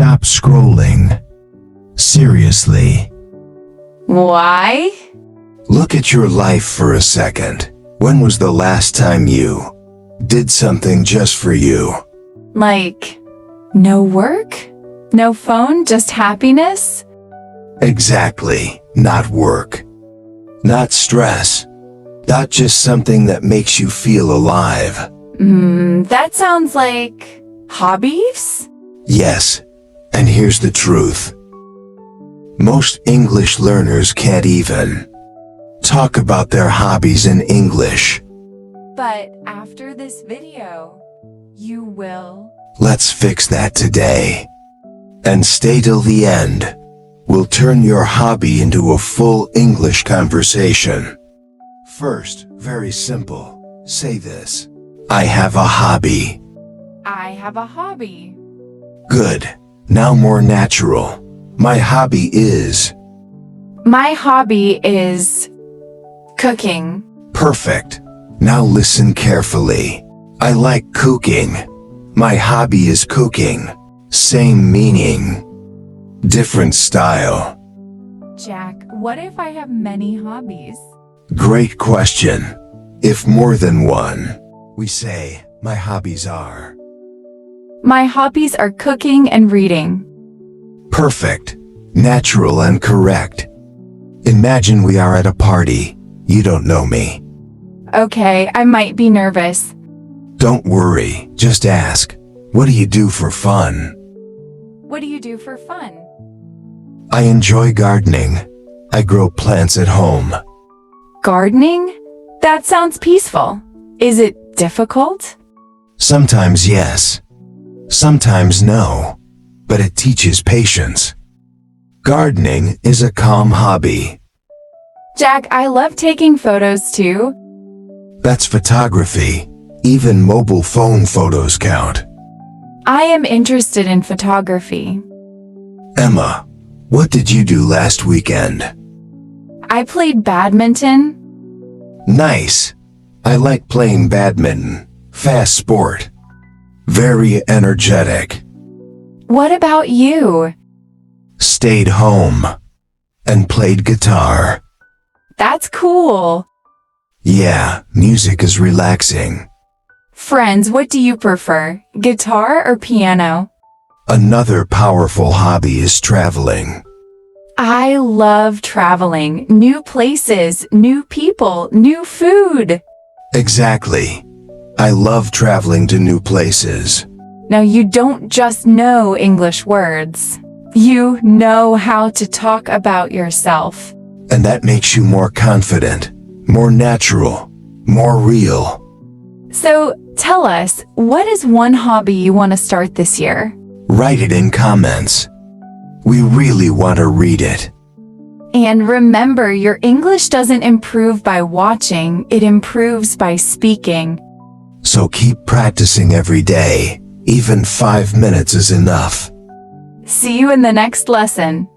Stop scrolling. Seriously. Why? Look at your life for a second. When was the last time you did something just for you? Like, no work? No phone, just happiness? Exactly. Not work. Not stress. Not just something that makes you feel alive. That sounds like hobbies? Yes, and here's the truth. Most English learners can't even talk about their hobbies in English. But after this video, you will. Let's fix that today. And stay till the end. We'll turn your hobby into a full English conversation. First, very simple. Say this. I have a hobby. I have a hobby. Good. Now more natural. My hobby is. My hobby is cooking. Perfect. Now listen carefully. I like cooking. My hobby is cooking. Same meaning. Different style. Jack, what if I have many hobbies? Great question. If more than one, we say, my hobbies are. My hobbies are cooking and reading. Perfect. Natural and correct. Imagine we are at a party. You don't know me. Okay, I might be nervous. Don't worry. Just ask. What do you do for fun? What do you do for fun? I enjoy gardening. I grow plants at home. Gardening? That sounds peaceful. Is it difficult? Sometimes yes. Sometimes no. But it teaches patience. Gardening is a calm hobby. Jack, I love taking photos too. That's photography. Even mobile phone photos count. I am interested in photography. Emma, what did you do last weekend? I played badminton. Nice. I like playing badminton. Fast sport. Very energetic. What about you? Stayed home. And played guitar. That's cool. Yeah, music is relaxing. Friends, what do you prefer? Guitar or piano? Another powerful hobby is traveling. I love traveling. New places, new people, new food. Exactly. I love traveling to new places. Now you don't just know English words. You know how to talk about yourself. And that makes you more confident, more natural, more real. So tell us, what is one hobby you want to start this year? Write it in comments. We really want to read it. And remember, your English doesn't improve by watching, it improves by speaking. So keep practicing every day. Even 5 minutes is enough. See you in the next lesson.